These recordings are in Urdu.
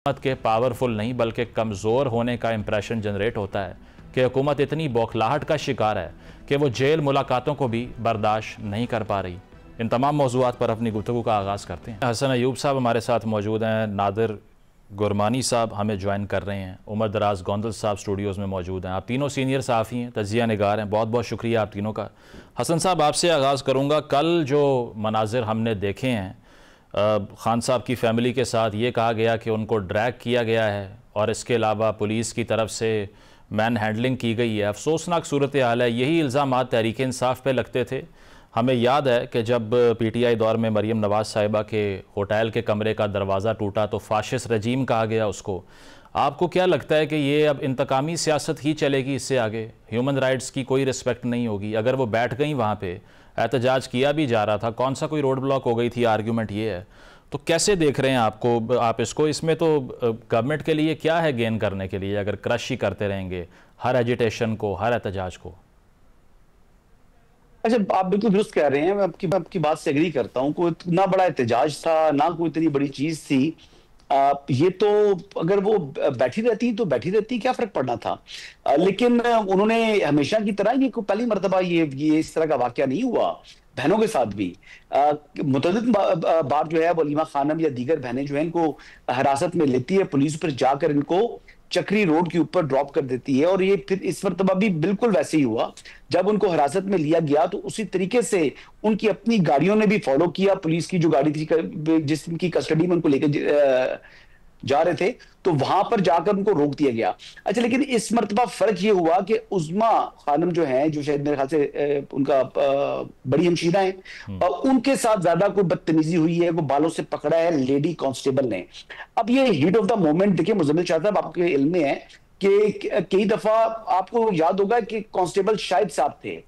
حکومت کے پاورفل نہیں بلکہ کمزور ہونے کا امپریشن جنریٹ ہوتا ہے کہ حکومت اتنی بوکھلاہٹ کا شکار ہے کہ وہ جیل ملاقاتوں کو بھی برداشت نہیں کر پا رہی۔ ان تمام موضوعات پر اپنی گفتگو کا آغاز کرتے ہیں۔ حسن ایوب صاحب ہمارے ساتھ موجود ہیں، نادر گرمانی صاحب ہمیں جوائن کر رہے ہیں، عمر دراز گوندل صاحب سٹوڈیوز میں موجود ہیں۔ آپ تینوں سینئر صحافی ہیں، تجزیہ نگار ہیں، بہت بہت شکریہ آپ تینوں کا۔ حسن صاحب آپ سے آغاز کروں گا۔ کل جو مناظر ہم نے دیکھے ہیں، خان صاحب کی فیملی کے ساتھ یہ کہا گیا کہ ان کو ڈریگ کیا گیا ہے اور اس کے علاوہ پولیس کی طرف سے مین ہینڈلنگ کی گئی ہے، افسوسناک صورتحال ہے۔ یہی الزامات تحریک انصاف پہ لگتے تھے۔ ہمیں یاد ہے کہ جب پی ٹی آئی دور میں مریم نواز صاحبہ کے ہوٹل کے کمرے کا دروازہ ٹوٹا تو فاشسٹ رجیم کہا گیا اس کو۔ آپ کو کیا لگتا ہے کہ یہ اب انتقامی سیاست ہی چلے گی اس سے آگے؟ ہیومن رائٹس کی کوئی رسپیکٹ نہیں ہوگی؟ اگر وہ بیٹھ گئیں وہاں پہ، احتجاج کیا بھی جا رہا تھا، کون سا کوئی روڈ بلاک ہو گئی تھی، آرگیومنٹ یہ ہے، تو کیسے دیکھ رہے ہیں آپ اس کو؟ اس میں تو گورنمنٹ کے لیے کیا ہے گین کرنے کے لیے اگر کرش ہی کرتے رہیں گے ہر ایجیٹیشن کو، ہر احتجاج کو؟ اچھا، آپ بالکل درست کہہ رہے ہیں، میں آپ کی بات سے ایگری کرتا ہوں۔ کوئی اتنا بڑا احتجاج تھا نہ، کوئی اتنی بڑی چیز تھی۔ یہ تو اگر وہ بیٹھی رہتی کیا فرق پڑنا تھا؟ لیکن انہوں نے ہمیشہ کی طرح، یہ پہلی مرتبہ یہ اس طرح کا واقعہ نہیں ہوا، بہنوں کے ساتھ بھی متعدد بار جو ہے وہ علیمہ خانم یا دیگر بہنیں جو ہیں ان کو حراست میں لیتی ہے پولیس، پر جا کر ان کو چکری روڈ کے اوپر ڈراپ کر دیتی ہے۔ اور یہ پھر اس مرتبہ بھی بالکل ویسے ہی ہوا، جب ان کو حراست میں لیا گیا تو اسی طریقے سے ان کی اپنی گاڑیوں نے بھی فالو کیا، پولیس کی جو گاڑی تھی جس کی کسٹڈی میں ان کو لے کے جا رہے تھے، تو وہاں پر جا کر ان کو روک دیا گیا۔ اچھا، لیکن اس مرتبہ فرق یہ ہوا کہ عظمیٰ خانم جو ہیں، جو شاید میرے خیال سے ان کا بڑی ہمشیرہ ہیں، اور ان کے ساتھ زیادہ کوئی بدتمیزی ہوئی ہے، وہ بالوں سے پکڑا ہے لیڈی کانسٹیبل نے۔ اب یہ ہیٹ آف دا مومنٹ دیکھیں، مزمل شاہ صاحب آپ کے علم میں ہے کہ کئی دفعہ آپ کو یاد ہوگا کہ کانسٹیبل شاہد صاحب تھے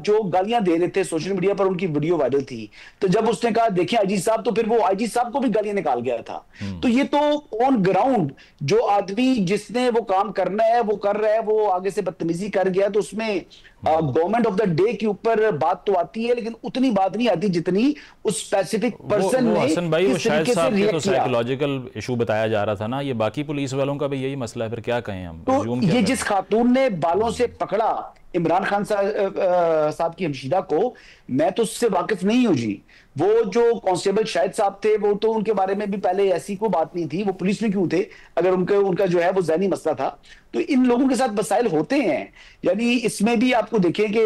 جو گالیاں دے رہے تھے، سوشل میڈیا پر ان کی ویڈیو وائرل تھی، تو جب اس نے کہا دیکھیں آئی جی صاحب، تو پھر وہ آئی جی صاحب کو بھی گالیاں نکال گیا تھا۔ تو یہ تو آن گراؤنڈ جو آدمی جس نے وہ کام کرنا ہے وہ کر رہا ہے، وہ آگے سے بدتمیزی کر گیا، تو اس میں گورنمنٹ آف دا ڈے کے اوپر بات تو آتی ہے، لیکن اتنی بات نہیں آتی جتنی اس اسپیسیفک پرسن نے حسن بھائی، وہ شاہد صاحب کے تو کیا۔ سائیکولوجیکل ایشو بتایا جا رہا تھا نا، یہ باقی پولیس والوں کا بھی یہی مسئلہ ہے، پھر کیا کہیں ہم؟ تو یہ جس خاتون نے بالوں سے پکڑا عمران خان صاحب کی ہمشیرہ کو، میں تو اس سے واقف نہیں ہوں جی۔ وہ جو کانسٹیبل شاہد صاحب تھے، وہ تو ان کے بارے میں بھی پہلے ایسی کوئی بات نہیں تھی، وہ پولیس میں کیوں تھے اگر ان کا جو ہے وہ ذہنی مسئلہ تھا؟ تو ان لوگوں کے ساتھ مسائل ہوتے ہیں۔ یعنی اس میں بھی آپ کو دیکھیں کہ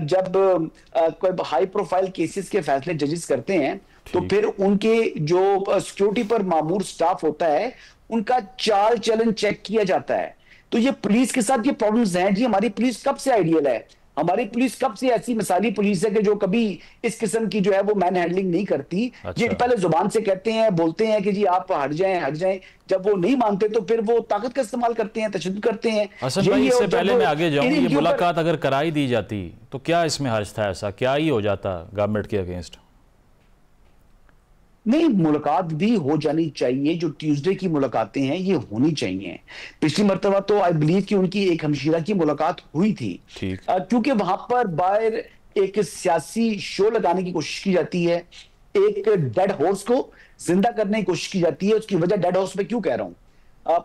جب کوئی ہائی پروفائل کیسز کے فیصلے ججز کرتے ہیں تو پھر ان کے جو سیکیورٹی پر مامور سٹاف ہوتا ہے، ان کا چال چلن چیک کیا جاتا ہے۔ تو یہ پولیس کے ساتھ یہ پرابلمز ہیں جی۔ ہماری پولیس کب سے آئیڈیل ہے؟ ہماری پولیس کب سے ایسی مثالی پولیس ہے کہ جو کبھی اس قسم کی جو ہے وہ مین ہینڈلنگ نہیں کرتی؟ یہ پہلے زبان سے کہتے ہیں، بولتے ہیں کہ جی آپ ہٹ جائیں، جب وہ نہیں مانتے تو پھر وہ طاقت کا استعمال کرتے ہیں، تشدد کرتے ہیں۔ حسن بھائی، اس سے پہلے میں آگے جاؤں، یہ ملاقات اگر کرائی دی جاتی تو کیا اس میں حرج تھا؟ ایسا کیا ہی ہو جاتا گورنمنٹ کے اگینسٹ؟ نہیں، ملاقات بھی ہو جانی چاہیے۔ جو ٹیوزڈے کی ملاقاتیں ہیں یہ ہونی چاہیے۔ پچھلی مرتبہ تو آئی بلیو کہ ان کی ایک ہمشیرہ کی ملاقات ہوئی تھی، کیونکہ وہاں پر باہر ایک سیاسی شو لگانے کی کوشش کی جاتی ہے، ایک ڈیڈ ہارس کو زندہ کرنے کی کوشش کی جاتی ہے۔ اس کی وجہ ڈیڈ ہارس میں کیوں کہہ رہا ہوں؟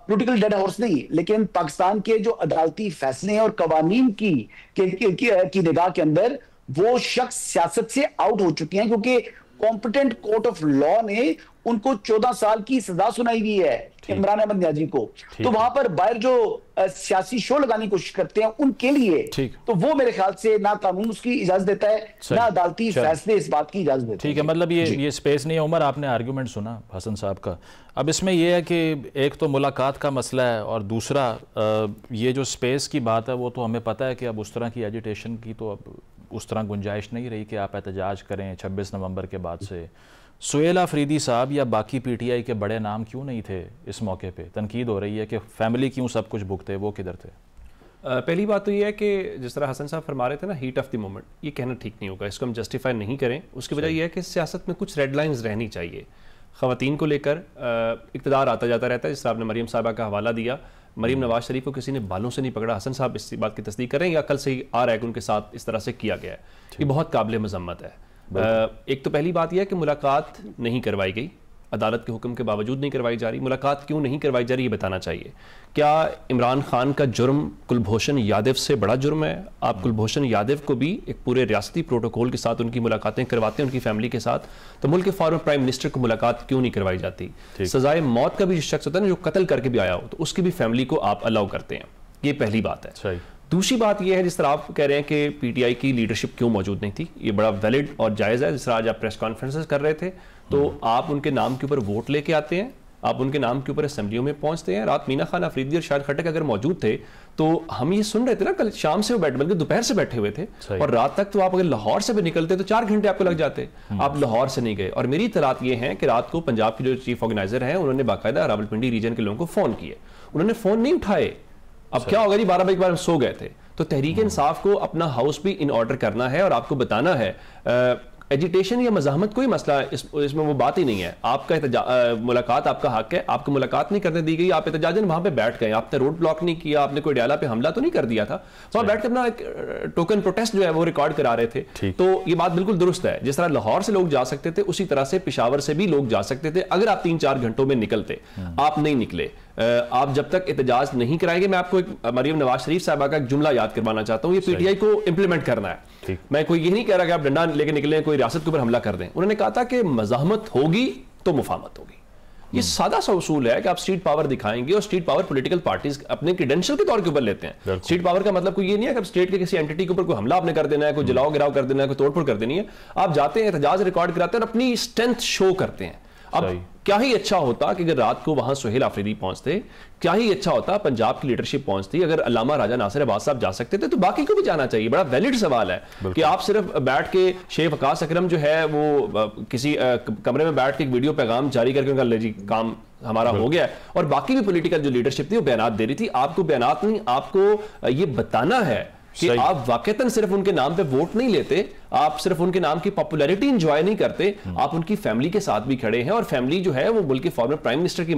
پولیٹیکل ڈیڈ ہارس نہیں، لیکن پاکستان کے جو عدالتی فیصلے ہیں اور قوانین کی نگاہ کے اندر وہ شخص سیاست سے آؤٹ ہو چکے ہیں، کیونکہ کمپیٹنٹ کورٹ آف لا نے ان کو 14 سال کی سزا سنائی ہوئی ہے، عمران احمد نیازی کو۔ تو وہاں پر باہر جو سیاسی شو لگانے کی کوشش کرتے ہیں ان کے لیے تو وہ میرے خیال سے نہ قانون اس کی اجازت دیتا ہے، نہ عدالتی فیصلے اس بات کی اجازت دیتے ہیں۔ ٹھیک ہے، مطلب یہ سپیس نہیں ہے۔ عمر، آپ نے آرگیومنٹ سنا حسن صاحب کا۔ اب اس میں یہ ہے کہ ایک تو ملاقات کا مسئلہ ہے، اور دوسرا یہ جو سپیس کی بات ہے وہ تو ہمیں پتہ ہے کہ اب اس طرح کی ایجیٹیشن کی تو اب اس طرح گنجائش نہیں رہی کہ آپ احتجاج کریں 26 نومبر کے بعد سے۔ سہیل آفریدی صاحب یا باقی پی ٹی آئی کے بڑے نام کیوں نہیں تھے اس موقع پہ؟ تنقید ہو رہی ہے کہ فیملی کیوں سب کچھ بھگتے، وہ کدھر تھے؟ پہلی بات تو یہ ہے کہ جس طرح حسن صاحب فرما رہے تھے نا، ہیٹ آف دی مومنٹ، یہ کہنا ٹھیک نہیں ہوگا، اس کو ہم جسٹیفائی نہیں کریں۔ اس کی وجہ یہ ہے کہ سیاست میں کچھ ریڈ لائنز رہنی چاہیے۔ خواتین کو لے کر اقتدار آتا جاتا رہتا ہے، جس طرح آپ نے مریم صاحبہ کا حوالہ دیا، مریم نواز شریف کو کسی نے بالوں سے نہیں پکڑا۔ حسن صاحب اس بات کی تصدیق کریں یا کل سے ہی آ رہا ہے کہ ان کے ساتھ اس طرح سے کیا گیا ہے؟ یہ بہت قابل مذمت ہے۔ ایک تو پہلی بات یہ ہے کہ ملاقات نہیں کروائی گئی، عدالت کے حکم کے باوجود نہیں کروائی جا رہی؟ ملاقات کیوں نہیں کروائی جا رہی یہ بتانا چاہیے. کیا عمران خان کا جرم کلبھوشن یادو سے بڑا جرم ہے؟ آپ کلبھوشن یادو کو بھی ایک پورے ریاستی پروٹوکول کے ساتھ ان کی ملاقاتیں کرواتے ہیں ان کی فیملی کے ساتھ, تو ملک کے فارمر پرائم منسٹر کو ملاقات کیوں نہیں کروائی جاتی؟ سزائے موت کا بھی شخص ہوتا ہے نا جو قتل کر کے بھی آیا ہو, تو اس کی بھی فیملی کو آپ الاؤ کرتے ہیں. یہ پہلی بات ہے. دوسری بات یہ ہے, جس طرح آپ کہہ رہے ہیں کہ پی ٹی آئی کی لیڈرشپ کیوں موجود نہیں تھی, یہ بڑا ویلڈ اور جائز ہے. جس طرح آج آپ پریس کانفرنسز کر رہے تھے تو آپ ان کے نام کے اوپر ووٹ لے کے آتے ہیں, آپ ان کے نام کے اوپر اسمبلیوں میں پہنچتے ہیں. رات مینا خان افریدی اور شاہد خٹک اگر موجود تھے تو ہم یہ سن رہے تھے نا, کل شام سے وہ بیٹھے بلکہ دوپہر سے بیٹھے ہوئے تھے, اور رات تک تو آپ اگر لاہور سے بھی نکلتے تو 4 گھنٹے آپ کو لگ جاتے. آپ لاہور سے نہیں گئے, اور میری اطلاعات یہ ہیں کہ رات کو پنجاب کے جو چیف آرگنائزر ہیں انہوں نے باقاعدہ راولپنڈی ریجن کے لوگوں کو فون کیے, انہوں نے فون نہیں اٹھائے. اب کیا ہوگا جی 12 بجے کے بعد ہم سو گئے تھے. تو تحریک انصاف کو اپنا ہاؤس بھی ان آرڈر کرنا ہے اور آپ کو بتانا ہے. ایجیٹیشن یا مزاحمت کوئی مسئلہ اس میں وہ بات ہی نہیں ہے. آپ کا ملاقات آپ کا حق ہے, آپ کو ملاقات نہیں کرنے دی گئی, آپ احتجاجاً وہاں پہ بیٹھ گئے, آپ نے روڈ بلاک نہیں کیا, آپ نے کوئی ڈیالہ پہ حملہ تو نہیں کر دیا تھا, وہاں بیٹھ کے اپنا ایک ٹوکن پروٹیسٹ جو ہے وہ ریکارڈ کرا رہے تھے. تو یہ بات بالکل درست ہے. جس طرح لاہور سے لوگ جا سکتے تھے اسی طرح سے پشاور سے بھی لوگ جا سکتے تھے اگر آپ 3-4 گھنٹوں میں نکلتے. آپ نہیں نکلے. آپ جب تک احتجاج نہیں کرائیں گے, میں آپ کو مریم نواز شریف صاحبہ کا ایک جملہ یاد کروانا چاہتا ہوں, یہ پی ٹی آئی کو امپلیمنٹ کرنا ہے. میں کوئی یہ نہیں کہہ رہا کہ آپ ڈنڈا لے کے نکلیں کوئی ریاست کے اوپر حملہ کر دیں. انہوں نے کہا تھا کہ مزاحمت ہوگی تو مفاہمت ہوگی. یہ سادہ سا اصول ہے کہ آپ اسٹریٹ پاور دکھائیں گے, اور اسٹریٹ پاور پولیٹیکل پارٹیز اپنے کریڈینشل کے طور کے اوپر لیتے ہیں. اسٹریٹ پاور کا مطلب کوئی یہ نہیں ہے کہ اسٹیٹ کے کسی اینٹی کے اوپر کوئی حملہ آپ نے کر دینا ہے, کوئی جلاؤ گراؤ کر دینا ہے, کوئی توڑ پھوڑ کر دینی ہے. آپ جاتے ہیں, احتجاج ریکارڈ کراتے ہیں اور اپنی اسٹرینتھ شو کرتے ہیں. اب کیا ہی اچھا ہوتا کہ اگر رات کو وہاں سہیل آفریدی پہنچتے, کیا ہی اچھا ہوتا پنجاب کی لیڈرشپ پہنچتی, اگر علامہ راجہ ناصر عباس صاحب جا سکتے تھے تو باقی کو بھی جانا چاہیے. بڑا ویلڈ سوال ہے کہ آپ صرف بیٹھ کے شیخ وقاص اکرم جو ہے وہ کسی کمرے میں بیٹھ کے ایک ویڈیو پیغام جاری کر کے ان کا لے جی کام ہمارا ہو گیا ہے, اور باقی بھی پولیٹیکل جو لیڈرشپ تھی وہ بیانات دے رہی تھی. آپ کو بیانات نہیں, آپ کو یہ بتانا ہے کہ آپ واقعتاً صرف ان کے نام پہ ووٹ نہیں لیتے, آپ صرف ان کے نام کی پاپولیرٹی انجوائے نہیں کرتے, آپ ان کی فیملی کے ساتھ بھی کھڑے ہیں. اور فیملی جو ہے وہ ملک کے فارمر پرائم منسٹر کی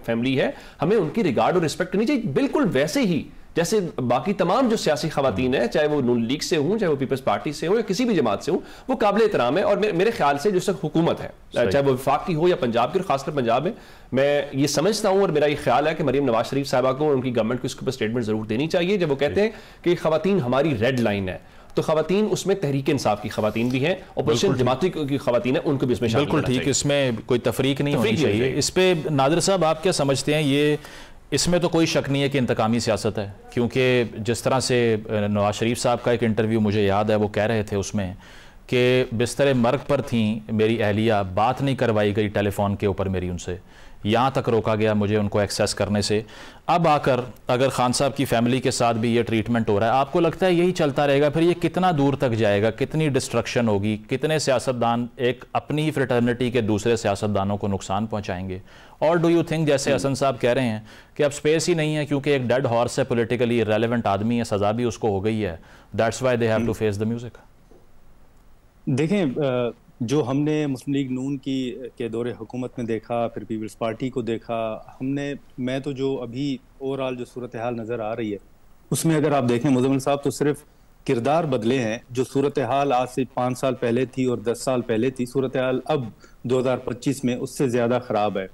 فیملی ہے, ہمیں ان کی ریگارڈ اور رسپیکٹ کرنی چاہیے بالکل ویسے ہی جیسے باقی تمام جو سیاسی خواتین ہیں, چاہے وہ نون لیگ سے ہوں, چاہے وہ پیپلز پارٹی سے ہوں, یا کسی بھی جماعت سے ہوں, وہ قابل احترام ہے. اور میرے خیال سے جو سخت حکومت ہے, چاہے وہ وفاق کی ہو یا پنجاب کی, اور خاص کر پنجاب میں یہ سمجھتا ہوں اور میرا یہ خیال ہے کہ مریم نواز شریف صاحبہ کو ان کی گورنمنٹ کو اس کے اوپر اسٹیٹمنٹ ضرور دینی چاہیے. جب وہ کہتے ہیں کہ خواتین ہماری ریڈ لائن ہے, تو خواتین اس میں تحریک انصاف کی خواتین بھی ہیں, اپوزیشن جماعتی کی خواتین ہیں, ان کو بھی اس میں شامل بالکل ٹھیک. اس میں کوئی تفریق نہیں ہونی چاہیے. اس پہ نادر صاحب آپ کیا سمجھتے ہیں؟ یہ اس میں تو کوئی شک نہیں ہے کہ انتقامی سیاست ہے, کیونکہ جس طرح سے نواز شریف صاحب کا ایک انٹرویو مجھے یاد ہے, وہ کہہ رہے تھے اس میں کہ بستر مرگ پر تھیں میری اہلیہ, بات نہیں کروائی گئی ٹیلی فون کے اوپر میری ان سے, یہاں تک روکا گیا مجھے ان کو ایکسیس کرنے سے. اب آ کر اگر خان صاحب کی فیملی کے ساتھ بھی یہ ٹریٹمنٹ ہو رہا ہے, آپ کو لگتا ہے یہی چلتا رہے گا؟ پھر یہ کتنا دور تک جائے گا, کتنی ڈسٹرکشن ہوگی, کتنے سیاستدان ایک اپنی فریٹرنٹی کے دوسرے سیاستدانوں کو نقصان پہنچائیں گے؟ اور ڈو یو تھنک جیسے حسن صاحب کہہ رہے ہیں کہ اب سپیس ہی نہیں ہے کیونکہ ایک ڈیڈ ہارس ہے, پولیٹیکلی ریلیونٹ آدمی ہے, سزا بھی اس کو ہو گئی ہے, that's why they have to face the music? دیکھیں, جو ہم نے مسلم لیگ نون کے دور حکومت میں دیکھا, پھر پیپلز پارٹی کو دیکھا, میں تو جو ابھی اوورآل جو صورتحال نظر آ رہی ہے اس میں اگر آپ دیکھیں مزمل صاحب, تو صرف کردار بدلے ہیں. جو صورتحال آج سے 5 سال پہلے تھی اور 10 سال پہلے تھی, صورتحال اب 2025 میں اس سے زیادہ خراب ہے.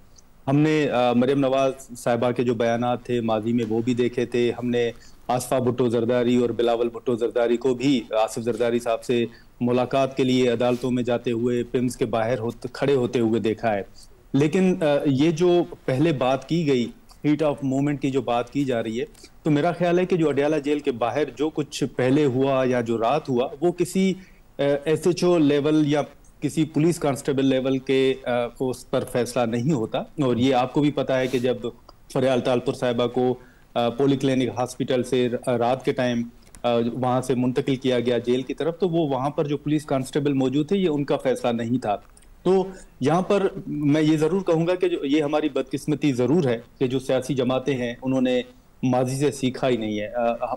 ہم نے مریم نواز صاحبہ کے جو بیانات تھے ماضی میں وہ بھی دیکھے تھے. ہم نے آصفہ بھٹو زرداری اور بلاول بھٹو زرداری کو بھی آصف زرداری صاحب سے ملاقات کے لیے عدالتوں میں جاتے ہوئے, پمز کے باہر کھڑے ہوتے ہوئے دیکھا ہے. لیکن یہ جو پہلے بات کی گئی, ہیٹ آف مومنٹ کی جو بات کی جا رہی ہے, تو میرا خیال ہے کہ جو اڈیالہ جیل کے باہر جو کچھ پہلے ہوا یا جو رات ہوا, وہ کسی ایس ایچ او لیول یا کسی پولیس کانسٹیبل لیول کے اس پر فیصلہ نہیں ہوتا. اور یہ آپ کو بھی پتا ہے کہ جب فریال تالپور صاحبہ کو پولی کلینک ہاسپٹل سے رات کے ٹائم وہاں سے منتقل کیا گیا جیل کی طرف, تو وہ وہاں پر جو پولیس کانسٹیبل موجود تھے, یہ ان کا فیصلہ نہیں تھا. تو یہاں پر میں یہ ضرور کہوں گا کہ یہ ہماری بدقسمتی ضرور ہے کہ جو سیاسی جماعتیں ہیں انہوں نے ماضی سے سیکھا ہی نہیں ہے.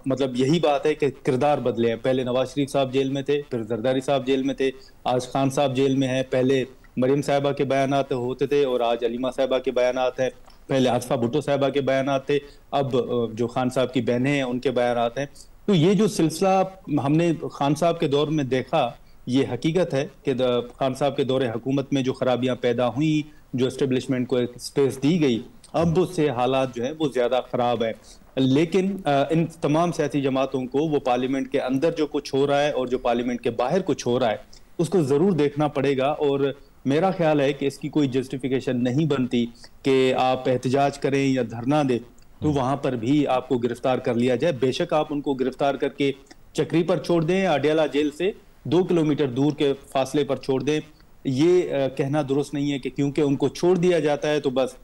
مطلب یہی بات ہے کہ کردار بدلے ہیں. پہلے نواز شریف صاحب جیل میں تھے, پھر زرداری صاحب جیل میں تھے, آج خان صاحب جیل میں ہیں. پہلے مریم صاحبہ کے بیانات ہوتے تھے اور آج علیمہ صاحبہ کے بیانات ہیں. پہلے آصفہ بھٹو صاحبہ کے بیانات تھے, اب جو خان صاحب کی بہنیں ہیں ان کے بیانات ہیں. تو یہ جو سلسلہ ہم نے خان صاحب کے دور میں دیکھا, یہ حقیقت ہے کہ خان صاحب کے دور حکومت میں جو خرابیاں پیدا ہوئیں, جو اسٹیبلشمنٹ کو ایک اسپیس دی گئی، اب اس سے حالات جو ہیں وہ زیادہ خراب ہے. لیکن ان تمام سیاسی جماعتوں کو وہ پارلیمنٹ کے اندر جو کچھ ہو رہا ہے اور جو پارلیمنٹ کے باہر کچھ ہو رہا ہے اس کو ضرور دیکھنا پڑے گا. اور میرا خیال ہے کہ اس کی کوئی جسٹیفیکیشن نہیں بنتی کہ آپ احتجاج کریں یا دھرنا دیں تو وہاں پر بھی آپ کو گرفتار کر لیا جائے. بے شک آپ ان کو گرفتار کر کے چکری پر چھوڑ دیں، اڈیالہ جیل سے 2 کلومیٹر دور کے فاصلے پر چھوڑ دیں، یہ کہنا درست نہیں ہے کہ کیونکہ ان کو چھوڑ دیا جاتا ہے تو بس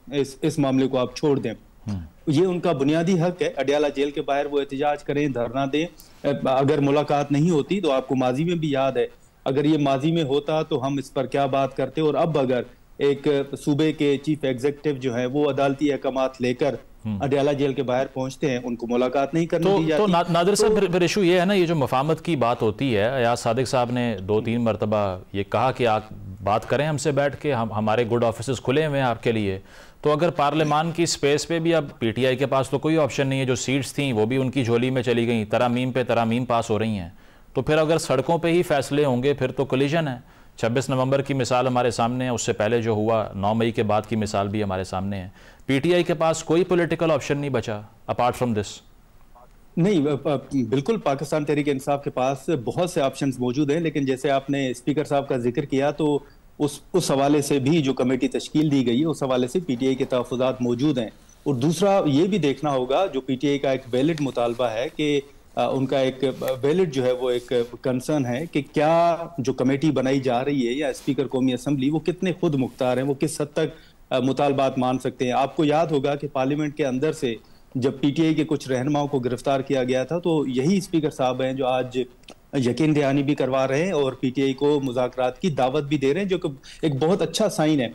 اس معاملے کو آپ چھوڑ دیں. یہ ان کا بنیادی حق ہے، اڈیالہ جیل کے باہر وہ احتجاج کریں، دھرنا دیں. اگر ملاقات نہیں ہوتی تو آپ کو ماضی میں بھی یاد ہے، اگر یہ ماضی میں ہوتا تو ہم اس پر کیا بات کرتے. اور اب اگر ایک صوبے کے چیف ایگزیکٹو جو ہے وہ عدالتی احکامات لے کر اڈیالہ جیل کے باہر پہنچتے ہیں، ان کو ملاقات نہیں کرنے دی جاتی. تو نادر صاحب پھر ایشو یہ ہے نا، یہ جو مفاہمت کی بات ہوتی ہے، ایاز صادق صاحب نے 2-3 مرتبہ یہ کہا کہ آپ بات کریں ہم سے بیٹھ کے، ہمارے گڈ آفیسز کھلے ہوئے ہیں آپ کے لیے. تو اگر پارلیمان کی سپیس پہ بھی اب پی ٹی آئی کے پاس تو کوئی آپشن نہیں ہے، جو سیٹس تھیں وہ بھی ان کی جھولی میں چلی گئیں، ترامیم پہ ترامیم پاس ہو رہی ہیں، تو پھر اگر سڑکوں پہ ہی فیصلے ہوں گے پھر تو کولیجن ہے. 26 نومبر کی مثال ہمارے سامنے ہے، اس سے پہلے جو ہوا 9 مئی کے بعد کی مثال بھی ہمارے سامنے ہے. پی ٹی آئی کے پاس کوئی پولیٹیکل آپشن نہیں بچا اپارٹ فرام دس. نہیں، بالکل پاکستان تحریک انصاف کے پاس بہت سے آپشنز موجود ہیں، لیکن جیسے آپ نے اسپیکر صاحب کا ذکر کیا تو اس حوالے سے بھی جو کمیٹی تشکیل دی گئی ہے اس حوالے سے پی ٹی آئی کے تحفظات موجود ہیں. اور دوسرا یہ بھی دیکھنا ہوگا، جو پی ٹی آئی کا ایک ویلڈ مطالبہ ہے کہ ان کا ایک ویلڈ جو ہے وہ ایک کنسرن ہے کہ کیا جو کمیٹی بنائی جا رہی ہے یا اسپیکر قومی اسمبلی وہ کتنے خود مختار ہیں، وہ کس حد تک مطالبات مان سکتے ہیں. آپ کو یاد ہوگا کہ پارلیمنٹ کے اندر سے جب پی ٹی آئی کے کچھ رہنماؤں کو گرفتار کیا گیا تھا تو یہی اسپیکر صاحب ہیں جو آج یقین دہانی بھی کروا رہے ہیں اور پی ٹی آئی کو مذاکرات کی دعوت بھی دے رہے ہیں، جو کہ ایک بہت اچھا سائن ہے.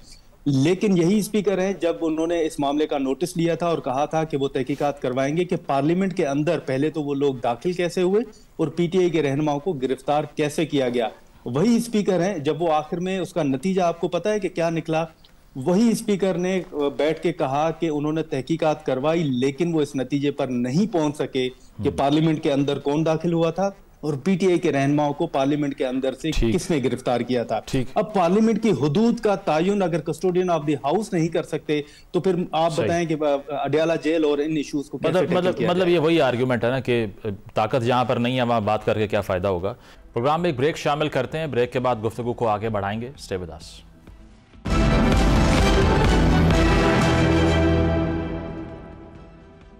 لیکن یہی اسپیکر ہیں جب انہوں نے اس معاملے کا نوٹس لیا تھا اور کہا تھا کہ وہ تحقیقات کروائیں گے کہ پارلیمنٹ کے اندر پہلے تو وہ لوگ داخل کیسے ہوئے اور پی ٹی آئی کے رہنماؤں کو گرفتار کیسے کیا گیا. وہی اسپیکر ہیں جب وہ آخر میں اس کا نتیجہ آپ کو پتہ ہے کہ کیا نکلا. وہی اسپیکر نے بیٹھ کے کہا کہ انہوں نے تحقیقات کروائی لیکن وہ اس نتیجے پر نہیں پہنچ سکے کہ پارلیمنٹ کے اندر کون داخل ہوا تھا اور پی ٹی آئی کے رہنماؤں کو پارلیمنٹ کے اندر سے کس نے گرفتار کیا تھا. اب پارلیمنٹ کی حدود کا تعین اگر کسٹوڈین آف دی ہاؤس نہیں کر سکتے تو پھر آپ بتائیں کہ اڈیالہ جیل اور ان ایشوز کو کیسے ٹیکل کیا جائے. مطلب یہ وہی آرگیومنٹ ہے نا کہ طاقت جہاں پر نہیں ہے وہاں بات کر کے کیا فائدہ ہوگا. پروگرام میں ایک بریک شامل کرتے ہیں، بریک کے بعد گفتگو کو آگے بڑھائیں گے. Stay with us.